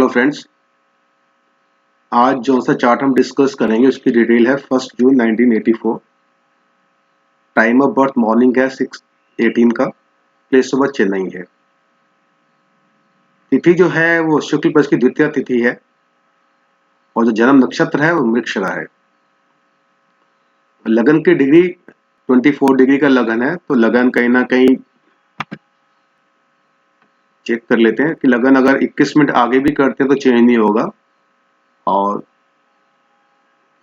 Friends, आज जो सा चार्ट हम डिस्कस करेंगे उसकी डिटेल है 1 जून 1984। टाइम ऑफ बर्थ मॉर्निंग है 6:18 का। प्लेस ऑफ बर्थ चेन्नई है। तिथि जो है वो शुक्ल पक्ष की द्वितीय तिथि है और जो जन्म नक्षत्र है वो मृगशिरा है। लगन की डिग्री 24 डिग्री का लगन है, तो लगन कहीं ना कहीं चेक कर लेते हैं कि लगन अगर 21 मिनट आगे भी करते हैं तो चेंज नहीं होगा, और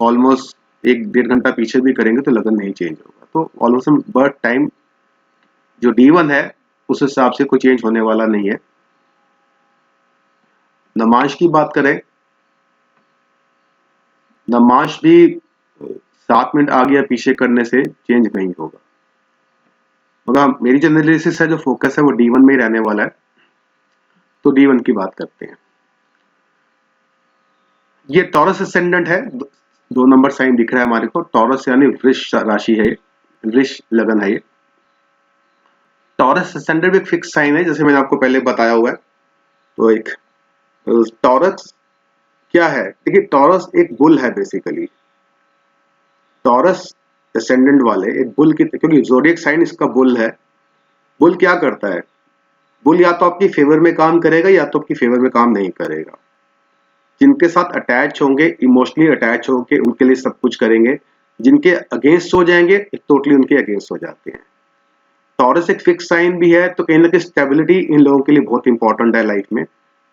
ऑलमोस्ट 1-1.5 घंटा पीछे भी करेंगे तो लगन नहीं चेंज होगा। तो ऑलमोस्ट बर्थ टाइम जो D1 है उस हिसाब से कोई चेंज होने वाला नहीं है। नमांश की बात करें, नमांश भी 7 मिनट आगे या पीछे करने से चेंज नहीं होगा। मगर मेरी जो एनालिसिस है, जो फोकस है वो D1 में ही रहने वाला है। तो D1 की बात करते हैं। ये टॉरस असेंडेंट है, 2 नंबर साइन दिख रहा है हमारे को। टॉरस यानी वृष राशि है, वृष लगन है ये। टॉरस असेंडेंट भी एक फिक्स साइन है, जैसे मैंने आपको पहले बताया हुआ है। तो एक टॉरस क्या है, देखिए टॉरस एक बुल है बेसिकली। टॉरस असेंडेंट वाले एक बुल की, क्योंकि ज़ोडिएक साइन इसका बुल है। बुल क्या करता है, बुल या तो आपकी फेवर में काम करेगा या तो आपकी फेवर में काम नहीं करेगा। जिनके साथ अटैच होंगे, इमोशनली अटैच होंगे, उनके लिए सब कुछ करेंगे। जिनके अगेंस्ट हो जाएंगे, टोटली उनके अगेंस्ट हो जाते हैं। टॉरस एक फिक्स साइन भी है, तो कहीं ना कहीं स्टेबिलिटी इन लोगों के लिए बहुत इंपॉर्टेंट है लाइफ में।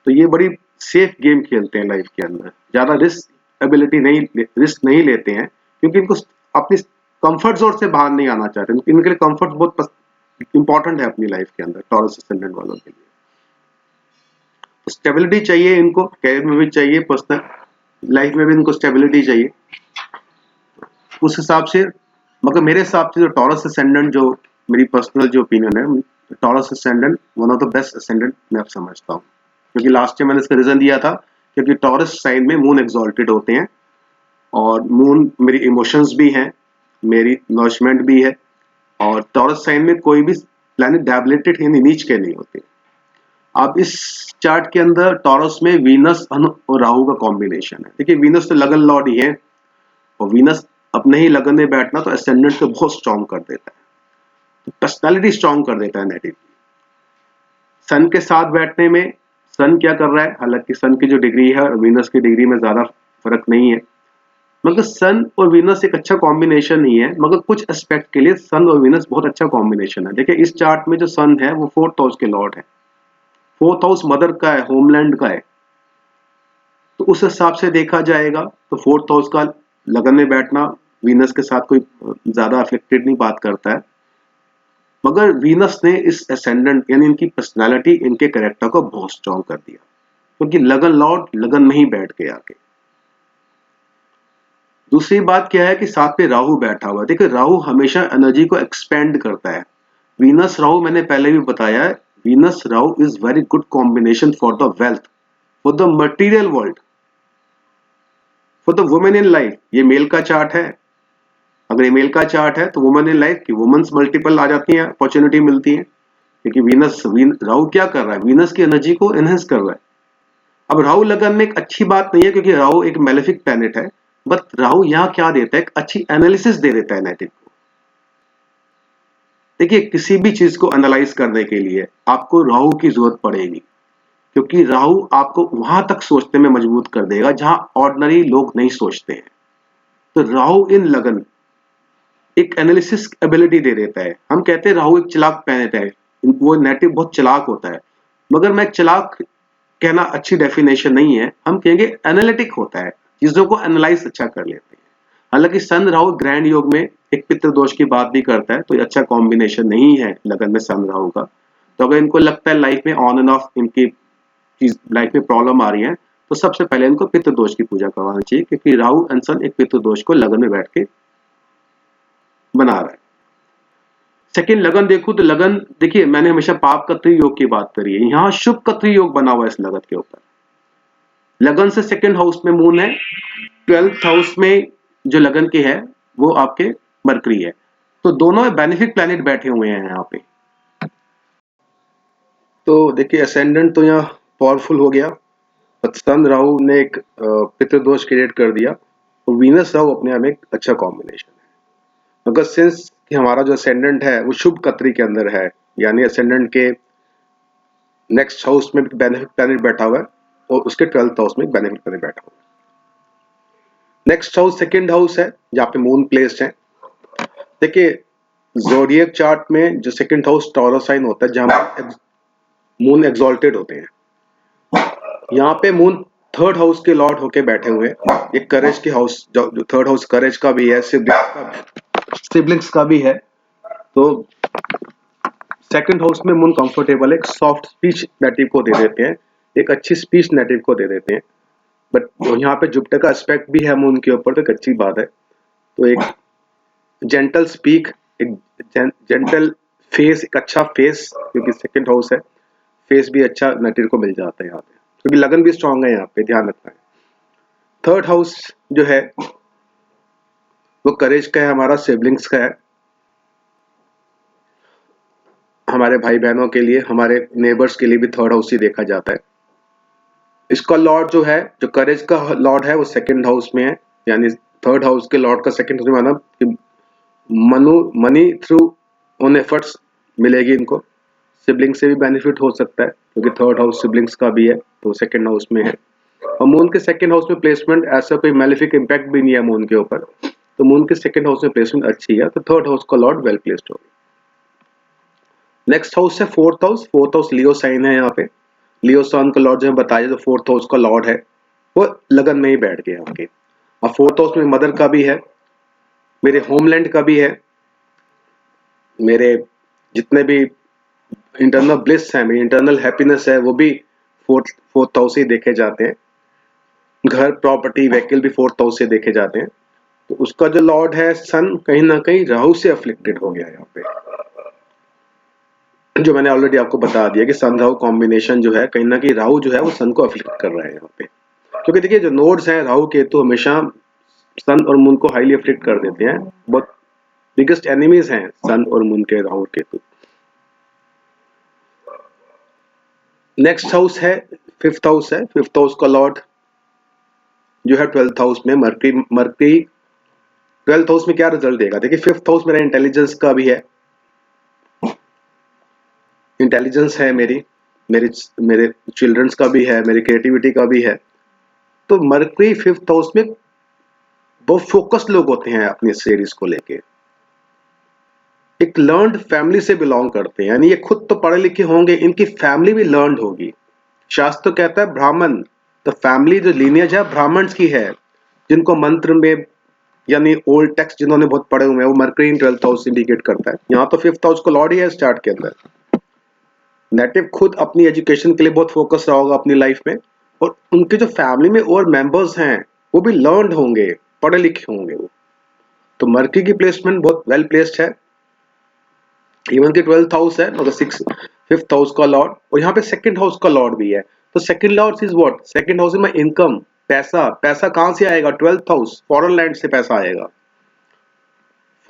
तो ये बड़ी सेफ गेम खेलते हैं लाइफ के अंदर, ज्यादा रिस्क नहीं लेते हैं, क्योंकि इनको अपनी कंफर्ट जोन से बाहर नहीं आना चाहते। इनके लिए कंफर्ट बहुत इंपॉर्टेंट है अपनी लाइफ के अंदर, टॉरस असेंडेंट वालों के लिए। तो स्टेबिलिटी चाहिए इनको, कैरियर में भी चाहिए, पर्सनल लाइफ में भी इनको स्टेबिलिटी चाहिए उस हिसाब से। मगर मेरे हिसाब से जो टॉरस असेंडेंट, जो मेरी पर्सनल जो ओपिनियन है, taurus ascendant one of the best ascendant मैं समझता हूँ। क्योंकि लास्ट टाइम मैंने इसका रीजन दिया था, क्योंकि टॉरस साइन में मून एक्सॉल्टेड होते हैं, और मून मेरी इमोशंस भी हैं, मेरी नॉरिशमेंट भी है। और टॉरस साइन में कोई भी प्लैनेट डेबिलिटेड यानी नीच के नहीं होते। अब इस चार्ट के अंदर टॉरस में वीनस और राहु का कॉम्बिनेशन है। देखिए वीनस तो लगन लॉर्ड ही है, और वीनस अपने ही लगन में बैठना तो एसेंडेंट को बहुत स्ट्रॉन्ग कर देता है, तो पर्सनालिटी स्ट्रॉन्ग कर देता है नेटिव। सन के साथ बैठने में, सन क्या कर रहा है, हालांकि सन की जो डिग्री है और वीनस की डिग्री में ज्यादा फर्क नहीं है, मगर सन और वीनस एक अच्छा कॉम्बिनेशन नहीं है। मगर कुछ एस्पेक्ट के लिए सन और वीनस बहुत अच्छा कॉम्बिनेशन है। देखिए इस चार्ट में जो सन है वो 4th हाउस के लॉर्ड है। 4th हाउस मदर का है, होमलैंड का है। तो उस हिसाब से देखा जाएगा तो 4th हाउस का लगन में बैठना वीनस के साथ कोई ज्यादा अफेक्टेड नहीं बात करता है। मगर वीनस ने इस एसेंडेंट यानी इनकी पर्सनालिटी, इनके कैरेक्टर को बहुत स्ट्रॉन्ग कर दिया, क्योंकि लगन लॉर्ड लगन में ही बैठ के आके। दूसरी बात क्या है कि साथ में राहु बैठा हुआ है। देखिए राहु हमेशा एनर्जी को एक्सपेंड करता है। वीनस राहु मैंने पहले भी बताया है, Venus Rahu is very good combination for the wealth, for the material world, for the women in life. ये मेल का चार्ट है, अगर ये मेल का चार्ट है तो वुमेन इन लाइफ की वुमेन्स मल्टीपल आ जाती है, अपॉर्चुनिटी मिलती है। क्योंकि राहु क्या कर रहा है, वीनस की एनर्जी को एनहेंस कर रहा है। अब राहु लगन में एक अच्छी बात नहीं है, क्योंकि राहु एक मेलेफिक प्लैनेट है। बट राहु यहाँ क्या देता है, एक अच्छी एनालिसिस दे देता है नेटिव को। देखिए किसी भी चीज को एनालाइज करने के लिए आपको राहु की जरूरत पड़ेगी, क्योंकि राहु आपको वहां तक सोचने में मजबूत कर देगा जहां ऑर्डिनरी लोग नहीं सोचते हैं। तो राहु इन लगन एक एनालिसिस एबिलिटी दे देता है। हम कहते हैं राहु एक चालाक प्लैनेट है, वो नेटिव बहुत चालाक होता है। मगर मैं चालाक कहना अच्छी डेफिनेशन नहीं है, हम कहेंगे एनालिटिक होता है, चीजों को एनालाइज अच्छा कर लेते हैं। हालांकि सन राहु ग्रैंड योग में एक पितृ दोष की बात भी करता है, तो ये अच्छा कॉम्बिनेशन नहीं है लगन में सन राहु का। तो अगर इनको लगता है लाइफ में ऑन एंड ऑफ इनकी चीज लाइफ में प्रॉब्लम आ रही है, तो सबसे पहले इनको पितृ दोष की पूजा करवाना चाहिए, क्योंकि राहु एंड सन एक पितृ दोष को लगन में बैठ के बना रहा है। सेकेंड लगन देखो तो लगन, देखिए मैंने हमेशा पाप कत्री योग की बात करी है, यहाँ शुभ कत्री योग बना हुआ है इस लगन के ऊपर। लगन से सेकेंड हाउस में मून है, 12th हाउस में जो लगन के है वो आपके मरकरी है। तो दोनों बेनिफिक प्लैनेट बैठे हुए हैं यहाँ पे। तो देखिए असेंडेंट तो यहाँ पावरफुल हो गया, सन राहु ने एक पितृदोष क्रिएट कर दिया, तो वीनस राहु अपने आप में एक अच्छा कॉम्बिनेशन है। अगर सिंस कि हमारा जो असेंडेंट है वो शुभ कत्री के अंदर है, यानी असेंडेंट के नेक्स्ट हाउस में बेनिफिट प्लैनेट बैठा हुआ है और उसके 12th हाउस में बेनिफिट प्लैनेट बैठा हुआ है। नेक्स्ट हाउस सेकंड हाउस है जहाँ पे मून प्लेस्ड है। देखिए ज़ोडिएक चार्ट में जो सेकंड हाउस टॉरस साइन होता है जहाँ मून एग्जॉल्टेड होते हैं, यहाँ पे मून थर्ड हाउस के लॉर्ड होके बैठे हुए हैं। एक करेज के हाउस, जो थर्ड हाउस करेज का भी है, सिबलिंग्स का भी है। तो सेकंड हाउस में मून कंफर्टेबल, एक सॉफ्ट स्पीच नेटिव को दे देते हैं, एक अच्छी स्पीच नेटिव को दे देते हैं। बट यहाँ पे जुपिटर का एस्पेक्ट भी है मून के ऊपर, तो एक अच्छी बात है। तो एक जेंटल स्पीक, एक जेंटल फेस, एक अच्छा फेस, क्योंकि सेकंड हाउस है, फेस भी अच्छा नेटिव को मिल जाता है यहाँ पे, क्योंकि लगन भी स्ट्रांग है यहाँ पे, ध्यान रखना है। थर्ड हाउस जो है वो करेज का है, हमारा सिबलिंग्स का है, हमारे भाई बहनों के लिए, हमारे नेबर्स के लिए भी थर्ड हाउस ही देखा जाता है। इसका लॉर्ड जो है, जो करेज का लॉर्ड है वो सेकंड हाउस में है, यानी थर्ड हाउस के लॉर्ड का सेकंड हाउस में माना कि मनी थ्रू ओन एफर्ट्स मिलेगी इनको। सिबलिंग से भी बेनिफिट हो सकता है क्योंकि थर्ड हाउस सिबलिंग्स का भी है, तो सेकंड हाउस में है। और मून के सेकंड हाउस में प्लेसमेंट ऐसा कोई मैलिफिक इम्पैक्ट भी नहीं है मून के ऊपर, तो मून के सेकंड हाउस में प्लेसमेंट अच्छी है, तो थर्ड हाउस का लॉर्ड वेल प्लेस्ड होगा। नेक्स्ट हाउस है फोर्थ हाउस। फोर्थ हाउस लियो साइन है, यहाँ पे लियो साइन का लॉर्ड जो है बताया, जो फोर्थ हाउस का लॉर्ड है वो लगन में ही बैठ गया आपके। और फोर्थ हाउस में मदर का भी है, मेरे होमलैंड का भी है, मेरे जितने भी इंटरनल ब्लिस है, मेरी इंटरनल हैप्पीनेस है, वो भी फोर्थ हाउस से देखे जाते हैं। घर, प्रॉपर्टी, व्हीकल भी फोर्थ हाउस से देखे जाते हैं। तो उसका जो लॉर्ड है सन, कहीं ना कहीं राहु से अफ्लिक्टेड हो गया यहाँ पे, जो मैंने ऑलरेडी आपको बता दिया कि सन राहु कॉम्बिनेशन जो है, कहीं ना कहीं राहु जो है वो सन को अफ्लिक्ट कर रहा है यहाँ पे। क्योंकि देखिए जो नोड्स हैं राहु केतु हमेशा सन और मून को हाईली अफ्लिक्ट कर देते हैं, बहुत बिगेस्ट एनिमीज हैं सन और मून के, राहु और केतु। नेक्स्ट हाउस है फिफ्थ हाउस है। फिफ्थ हाउस का लॉर्ड जो है 12th हाउस में मर्करी। मर्करी 12th हाउस में क्या रिजल्ट देगा? देखिए फिफ्थ हाउस मेरा इंटेलिजेंस का भी है, इंटेलिजेंस है मेरी, मेरे मेरे चिल्ड्रंस का भी है, मेरी क्रिएटिविटी का भी है। तो मर्करी फिफ्थ हाउस में बहुत फोकस्ड लोग होते हैं अपनी स्टडीज को लेके, एक लर्नड फैमिली से बिलोंग करते हैं, यानी ये खुद तो पढ़े लिखे होंगे, इनकी फैमिली भी लर्नड होगी। शास्त्र कहता है ब्राह्मण, तो फैमिली जो लीनियज है ब्राह्मण्स की है, जिनको मंत्र में यानी ओल्ड टेक्स्ट जिन्होंने बहुत पढ़े हुए हैं, वो मर्करी इन 12th हाउस इंडिकेट करता है। यहाँ तो फिफ्थ हाउस को लॉर्ड ही है स्टार्ट के अंदर। नेटिव खुद अपनी एजुकेशन के लिए बहुत फोकस रहा होगा अपनी लाइफ में, और उनके जो फैमिली में और मेंबर्स हैं वो भी लर्नड होंगे, पढ़े लिखे होंगे वो। तो मर्करी की प्लेसमेंट बहुत वेल प्लेस्ड है, इवन की 12th हाउस है मगर फिफ्थ हाउस का लॉर्ड, और यहाँ पे सेकंड हाउस का लॉर्ड भी है। तो second Lord is what? Second house में इनकम, पैसा। पैसा कहाँ से आएगा? 12th हाउस, फॉरेन लैंड से पैसा आएगा,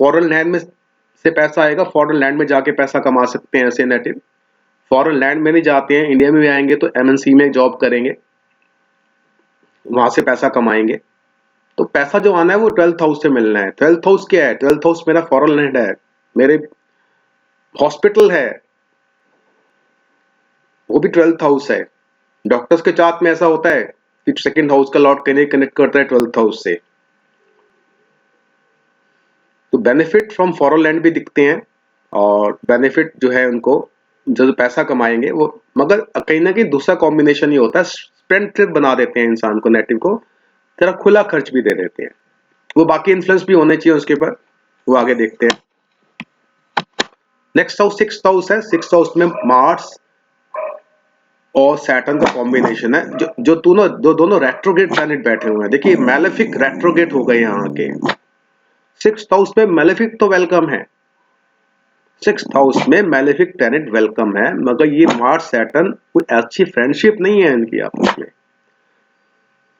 फॉरेन लैंड में से पैसा आएगा। फॉरेन लैंड में जाके पैसा कमा सकते हैं ऐसे नेटिव, फॉरेन लैंड में नहीं जाते हैं, इंडिया में भी आएंगे तो एमएनसी में जॉब करेंगे, वहां से पैसा कमाएंगे। तो पैसा जो आना है वो 12th हाउस से मिलना है। 12th हाउस क्या है? 12th हाउस मेरा फॉरेन लैंड है, मेरे हॉस्पिटल है, वो भी 12th हाउस है। डॉक्टर्स के चार्ट में ऐसा होता है कि सेकंड हाउस का लॉर्ड कनेक्ट करता है 12th हाउस से। तो बेनिफिट फ्रॉम फॉरेन लैंड भी दिखते हैं, और बेनिफिट जो है उनको जो पैसा कमाएंगे वो, मगर कहीं ना कहीं दूसरा कॉम्बिनेशन ये होता है, स्पेंड बना देते हैं इंसान को, नेटिव को, तेरा खुला खर्च भी दे देते हैं। वो बाकी इन्फ्लुएंस भी होने चाहिए उसके ऊपर, वो आगे देखते हैं। नेक्स्ट हाउस सिक्स्थ हाउस है। सिक्स्थ हाउस में मार्स और सैटर्न का कॉम्बिनेशन है, जो दोनों रेट्रोगेट प्लैनेट बैठे हुए हैं। देखिए मैलेफिक रेट्रोगेट हो गए यहाँ के। सिक्स्थ हाउस में मैलेफिक तो वेलकम है, सिक्स्थ हाउस में मैलेफिक प्लैनेट वेलकम है, मगर ये मार्स सैटर्न कोई अच्छी फ्रेंडशिप नहीं है इनकी आपस में।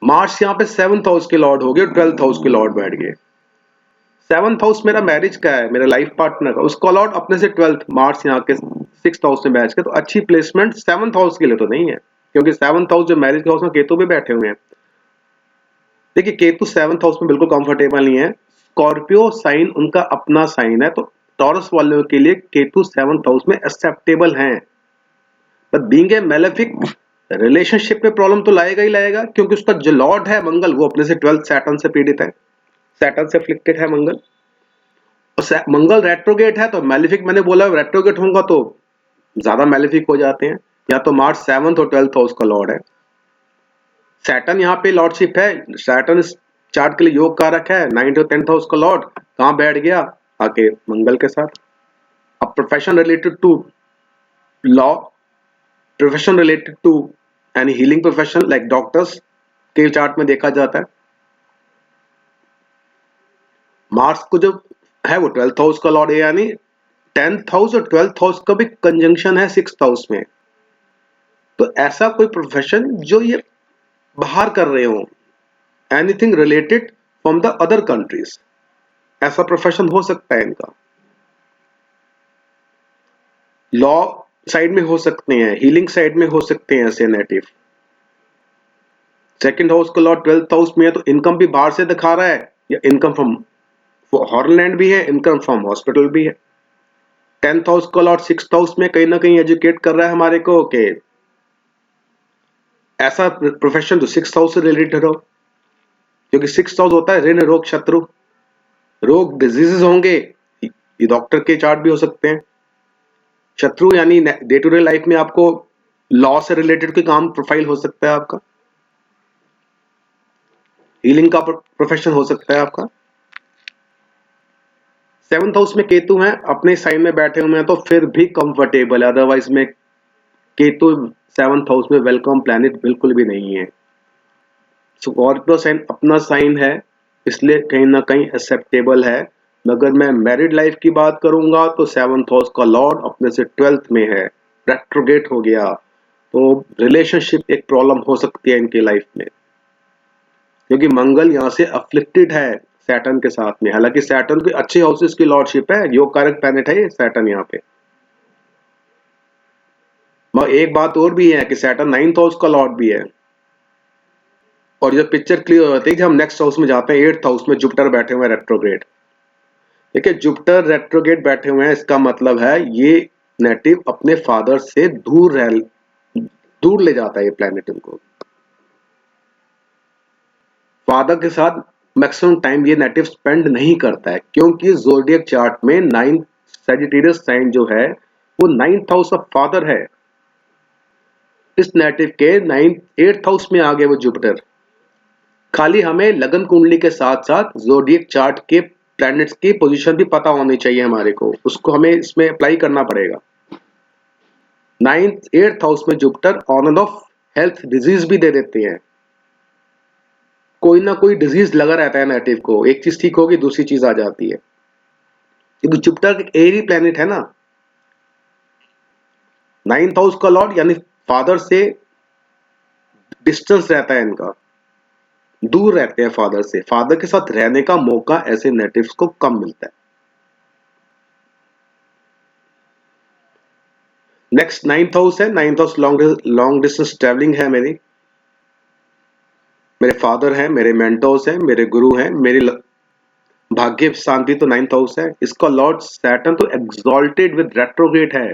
मार्स यहाँ पे 7th हाउस के लॉर्ड हो गए, 12th हाउस के लॉर्ड बैठ गए। 7th हाउस मेरा मैरिज का है, मेरे लाइफ पार्टनर का, उसका लॉर्ड अपने से 12th, मार्स यहाँ के 6th हाउस में बैठ के, तो अच्छी प्लेसमेंट 7th हाउस के लिए तो नहीं है। क्योंकि 7th हाउस जो मैरिज हाउस में केतु भी बैठे हुए हैं। देखिए केतु 7th हाउस में बिल्कुल कंफर्टेबल नहीं है। स्कॉर्पियो साइन उनका अपना साइन है, तो टॉरस वालों के लिए केतु 7th हाउस में एक्सेप्टेबल हैं। But being a malefic relationship में प्रॉब्लम तो लाएगा ही लाएगा, क्योंकि उसका जो लॉर्ड है मंगल वो अपने से 12th सैटर्न से पीड़ित है, सैटर्न से अफ्लिक्टेड है मंगल। और मंगल रेट्रोगेट है, तो मैलेफिक मैंने बोला रेट्रोगेट होगा तो ज्यादा मैलेफिक हो जाते हैं। या तो मार्च 7th और 12th हाउस का लॉर्ड है। सैटर्न यहाँ पे लॉर्डशिप है, सैटर्न इस चार्ट के लिए योग कारक है। 9th और 10th हाउस का लॉर्ड कहाँ बैठ गया, आके मंगल के साथ। अब profession related to law, profession related to any healing profession like doctors के चार्ट में देखा जाता है। मार्स को जो है वो 12th हाउस का लॉर्ड है, यानी 10th हाउस और 12th हाउस का भी कंजंक्शन है 6th हाउस में। तो ऐसा कोई प्रोफेशन जो ये बाहर कर रहे हो, anything related from the other countries, ऐसा प्रोफेशन हो सकता है इनका। लॉ साइड में हो सकते हैं, हीलिंग साइड में हो सकते हैं ऐसे नेटिव। सेकंड हाउस का लॉ 12th हाउस में है, तो इनकम भी बाहर से दिखा रहा है, या इनकम फ्रॉम हॉर्नलैंड भी है, इनकम फ्रॉम हॉस्पिटल भी है। 10th हाउस का लॉर्ड 6th हाउस में कहीं ना कहीं एजुकेट कर रहा है हमारे को कि ऐसा प्रोफेशन जो 6th हाउस से रिलेटेड हो, क्योंकि 6th हाउस होता है ऋण रोग शत्रु। रोग डिजीजेस होंगे, ये डॉक्टर के चार्ट भी हो सकते हैं। शत्रु यानी डे टू डे लाइफ में आपको लॉ से रिलेटेड कोई काम प्रोफाइल हो सकता है आपका, हीलिंग का प्रोफेशन हो सकता है आपका। 7th हाउस में केतु है, अपने साइन में बैठे हुए हैं, तो फिर भी कंफर्टेबल है। अदरवाइज में केतु 7th हाउस में वेलकम प्लैनेट बिल्कुल भी नहीं है। स्कॉर्पियो साइन अपना साइन है, इसलिए कहीं ना कहीं एक्सेप्टेबल है। मगर मैं मैरिड लाइफ की बात करूंगा तो 7th हाउस का लॉर्ड अपने से 12th में है, रेट्रोगेट हो गया, तो रिलेशनशिप एक प्रॉब्लम हो सकती है इनकी लाइफ में, क्योंकि मंगल यहाँ से अफ्लिक्टेड है सैटर्न के साथ में। हालांकि सैटर्न की अच्छी हाउसेस की लॉर्डशिप है, योग कारक प्लैनेट है ये सैटर्न यहाँ पे। मगर एक बात और भी है कि सैटर्न 9th हाउस का लॉर्ड भी है। और जब पिक्चर क्लियर हो जाती है कि हम नेक्स्ट हाउस में जाते हैं, 8th हाउस में जुपिटर बैठे हुए हैं रेट्रोग्रेड। देखिए जुपिटर रेट्रोग्रेड बैठे हुए हैं, इसका मतलब है ये नेटिव अपने फादर से दूर ले जाता है ये प्लैनेट उनको। फादर के साथ मैक्सिमम टाइम ये नेटिव स्पेंड नहीं करता है, क्योंकि ज़ोडिएक चार्ट में 9th सजिटेरियस साइन जो है वो 9th हाउस ऑफ फादर है। इस नेटिव के 8th हाउस में आ गए वो जुपिटर। खाली हमें लगन कुंडली के साथ साथ ज़ोडिएक चार्ट के प्लैनेट्स की पोजीशन भी पता होनी चाहिए हमारे को, उसको हमें इसमें अप्लाई करना पड़ेगा। 8th हाउस में Jupiter on end of health disease भी दे देते हैं। कोई ना कोई डिजीज लगा रहता है नेटिव को, एक चीज ठीक होगी दूसरी चीज आ जाती है, क्योंकि जुपिटर एक एरी प्लैनेट है ना। 9th हाउस का लॉर्ड यानी फादर से डिस्टेंस रहता है इनका, दूर रहते हैं फादर से, फादर के साथ रहने का मौका ऐसे नेटिव्स को कम मिलता है। नेक्स्ट 9th हाउस है, 9th house long distance travelling है मेरे फादर हैं, मेरे मेंटोर्स हैं, मेरे गुरु हैं, मेरी भाग्य शांति तो 9th हाउस है। इसका लॉर्ड सैटर्न तो एक्सॉल्टेड विद रेट्रोग्रेड है,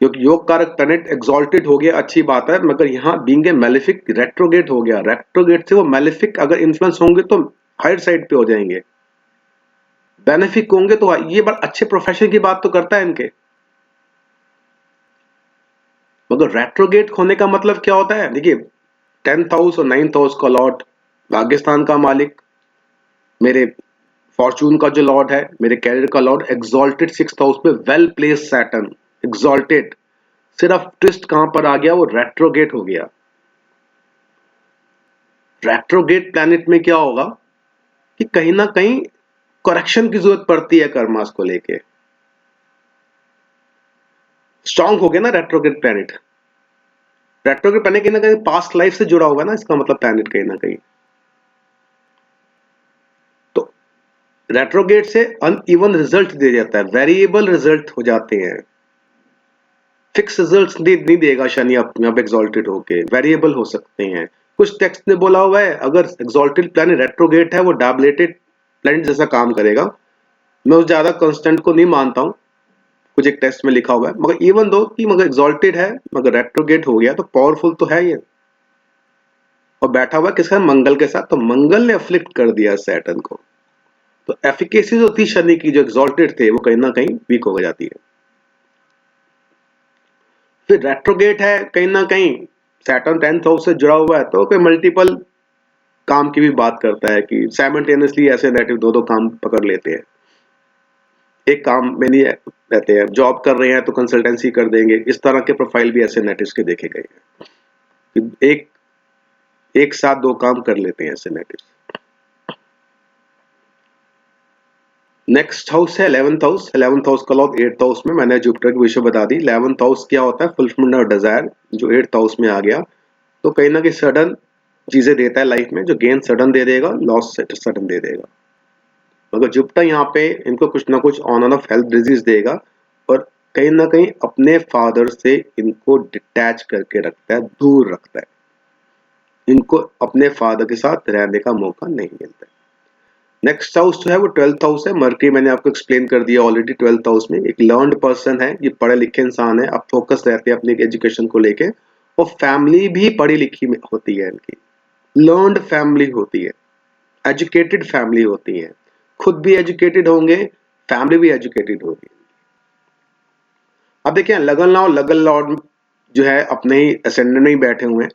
क्योंकि योग कारक प्लैनेट एक्सॉल्टेड हो गया, अच्छी बात है, मगर यहाँ बीइंग ए मैलेफिक रेट्रोगेट हो गया। रेट्रोगेट से वो मैलेफिक अगर इन्फ्लुएंस होंगे तो हायर साइड पे हो जाएंगे, बेनिफिक होंगे तो ये बात अच्छे प्रोफेशन की बात तो करता है इनके। मगर रेट्रोगेट होने का मतलब क्या होता है, देखिए 10th हाउस और 9th हाउस का लॉर्ड भाग्यस्थान का मालिक, मेरे फॉर्चून का जो लॉर्ड है, मेरे कैरियर का लॉर्ड एक्सॉल्टेड 6th हाउस में वेल प्लेस सैटर्न एक्सॉल्टेड। सिर्फ ट्विस्ट कहां पर आ गया, वो रेट्रोगेट हो गया। रेट्रोगेट प्लैनेट में क्या होगा कि कहीं ना कहीं करेक्शन की जरूरत पड़ती है कर्मास को लेके। स्ट्रांग हो गया ना रेट्रोगेट प्लैनेट। रेट्रोगेट प्लैनेट कहीं ना कहीं पास्ट लाइफ से जुड़ा होगा ना, इसका मतलब प्लैनेट कहीं ना कहीं। तो रेट्रोगेट से अनइवन रिजल्ट दे जाता है, वेरिएबल रिजल्ट हो जाते हैं। फिक्स रिजल्ट्स नहीं देगा शनि अपने आप एग्जॉल्टेड होके, वेरिएबल हो सकते हैं। कुछ टेक्स्ट ने बोला हुआ है अगर एग्जॉल्टेड प्लैनेट रेट्रोगेट है वो डाबलेटेड प्लैनेट जैसा काम करेगा। मैं उस ज्यादा कांस्टेंट को नहीं मानता हूँ, कुछ एक टेक्स्ट में लिखा हुआ है, मगर इवन दो कि मगर एग्जॉल्टेड है मगर रेट्रोगेट हो गया तो पावरफुल तो है ये, और बैठा हुआ किसका, मंगल के साथ, तो मंगल ने अफ्लिक्ट कर दिया सैटर्न को। तो एफिकेसी जो थी शनि की जो एग्जॉल्टेड थे वो कहीं ना कहीं वीक हो जाती है। फिर रेट्रोगेट है कहीं ना कहीं सैटर्न 10th हाउस से जुड़ा हुआ है तो कोई मल्टीपल काम की भी बात करता है कि साइमल्टेनियसली ऐसे नेटिव दो दो काम पकड़ लेते हैं, एक काम में नहीं रहते हैं, जॉब कर रहे हैं तो कंसल्टेंसी कर देंगे, इस तरह के प्रोफाइल भी ऐसे नेटिव्स के देखे गए हैं कि एक साथ दो काम कर लेते हैं ऐसे नेटिव्स। नेक्स्ट हाउस है 11th हाउस। 11th हाउस का लॉर्ड 8th हाउस में, मैंने जुपिटर की विषय बता दी। 11th हाउस क्या होता है, फुलफिलमेंट ऑफ डिजायर, जो 8th हाउस में आ गया तो कहीं ना कहीं सडन चीजें देता है लाइफ में, जो गेन सडन दे देगा, लॉस सडन दे देगा। मगर जुपिटर यहाँ पे इनको कुछ ना कुछ on end of health disease देगा, और कहीं ना कहीं अपने फादर से इनको डिटैच करके रखता है, दूर रखता है, इनको अपने फादर के साथ रहने का मौका नहीं मिलता है। नेक्स्ट हाउस जो है वो 12th हाउस है। मर्करी मैंने आपको एक्सप्लेन कर दिया ऑलरेडी। 12th हाउस में एक लर्नड पर्सन है, ये पढ़े लिखे इंसान है, अब फोकस रहते हैं अपनी एजुकेशन को लेके, और फैमिली भी पढ़ी लिखी होती है इनकी, लर्नड फैमिली होती है, एजुकेटेड फैमिली होती है, खुद भी एजुकेटेड होंगे, फैमिली भी एजुकेटेड होगी। अब देखिए लगन लॉर्ड जो है अपने ही असेंडेंट में ही बैठे हुए हैं,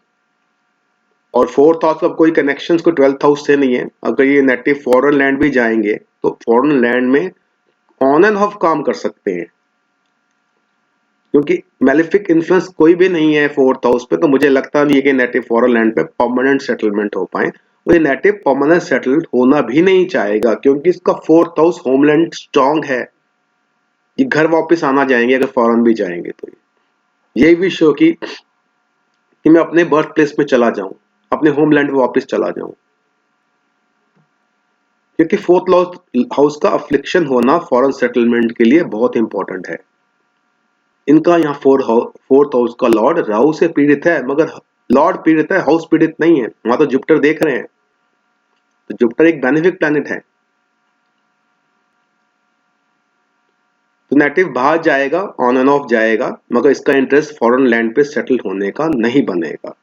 और 4th हाउस का कोई कनेक्शंस को 12th हाउस से नहीं है। अगर ये नेटिव फॉरेन लैंड भी जाएंगे तो फॉरेन लैंड में ऑन एंड ऑफ काम कर सकते हैं, क्योंकि मैलिफिक इन्फ्लुएंस कोई भी नहीं है 4th हाउस पे, तो मुझे लगता नहीं है कि नेटिव फॉरेन लैंड पे परमानेंट सेटलमेंट हो पाए, और ये नेटिव परमानेंट सेटल्ड होना भी नहीं चाहेगा, क्योंकि इसका 4th हाउस होमलैंड स्ट्रांग है, ये घर वापस आना जाएंगे अगर फॉरेन भी जाएंगे तो। यही विश हो कि मैं अपने बर्थ प्लेस में चला जाऊं, अपने होमलैंड में वापस चला जाऊं, क्योंकि 4th हाउस का अफ्लिक्शन होना फॉरेन सेटलमेंट के लिए बहुत इंपॉर्टेंट है। इनका यहाँ 4th हाउस का लॉर्ड राहु से पीड़ित है, मगर लॉर्ड पीड़ित है, हाउस पीड़ित नहीं है। वहां तो जुपिटर देख रहे हैं, तो जुपिटर एक बेनिफिक प्लैनेट है, तो नेटिव बाहर जाएगा, ऑन एंड ऑफ जाएगा, मगर इसका इंटरेस्ट फॉरेन लैंड पे सेटल होने का नहीं बनेगा।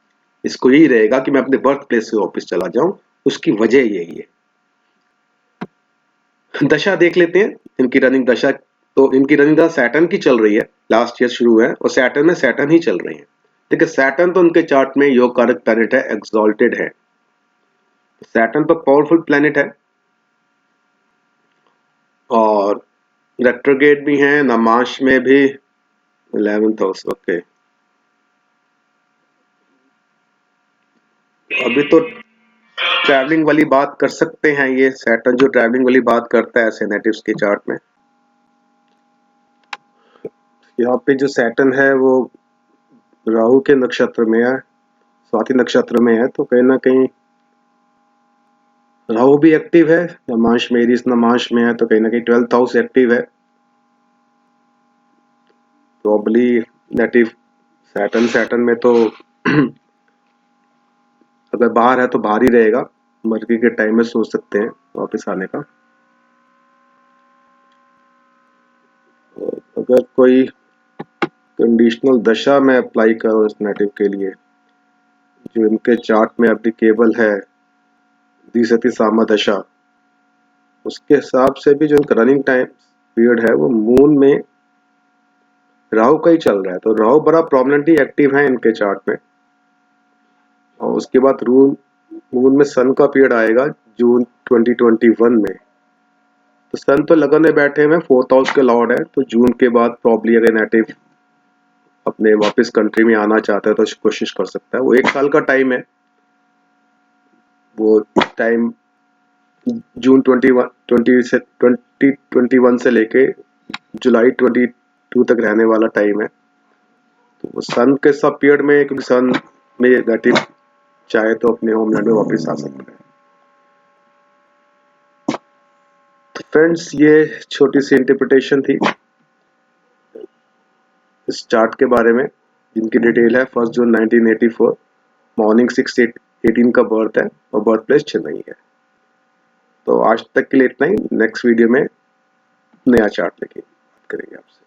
इसको यही रहेगा कि मैं अपने बर्थ प्लेस से वापस चला जाऊं, उसकी वजह यही है। दशा देख लेते हैं इनकी रनिंग दशा। तो इनकी रनिंग दशा सैटर्न की चल रही है, लास्ट ईयर शुरू है, और सैटर्न में सैटर्न ही चल रही है। देखिए सैटर्न तो उनके चार्ट में योग कारक प्लैनेट है, एक्सॉल्टेड है, सैटर्न तो पावरफुल प्लैनेट है, और रेट्रोगेट भी है, नमाश में भी 11th हाउस। ओके, अभी तो ट्रैवलिंग वाली बात कर सकते हैं, ये सैटर्न जो ट्रैवलिंग वाली बात करता है ऐसे नेटिव्स के चार्ट में। यहाँ पे जो सैटर्न है वो राहु के नक्षत्र में है, स्वाति नक्षत्र में है, तो कहीं ना कहीं राहु भी एक्टिव है, नमाश में, एरीज नमाश में है, तो कहीं ना कहीं 12th हाउस एक्टिव है, प्रॉब्ली नेटिव सैटर्न सैटर्न में तो अगर बाहर है तो बाहर ही रहेगा, मर्की के टाइम में सोच सकते हैं वापस आने का। और अगर कोई कंडीशनल दशा में अप्लाई करो इस नेटिव के लिए जो इनके चार्ट में एप्लीकेबल है, द्विसती सामा दशा, उसके हिसाब से भी जो इनका रनिंग टाइम पीरियड है वो मून में राहु का ही चल रहा है, तो राहु बड़ा प्रोमिनेंटली एक्टिव है इनके चार्ट में। और उसके बाद मून में सन का पीरियड आएगा जून 2021 में, तो सन तो लगन में बैठे हुए, 4th हाउस के लॉर्ड है, तो जून के बाद प्रॉब्ली अगर नेटिव अपने वापस कंट्री में आना चाहता है तो कोशिश कर सकता है। वो 1 साल का टाइम है, वो टाइम जून 2021 से लेके जुलाई 22 तक रहने वाला टाइम है। तो वो सन के सब पीरियड में, क्योंकि सन में नेटिव चाहे तो अपने होमलैंड में वापस आ सकता है। तो फ्रेंड्स ये छोटी सी इंटरप्रिटेशन थी। इस चार्ट के बारे में, जिनकी डिटेल है 1 जून 1984, मॉर्निंग 6:18 का बर्थ है और बर्थ प्लेस चेन्नई है। तो आज तक के लिए इतना ही। नेक्स्ट वीडियो में नया चार्ट लेके बात करेंगे आपसे।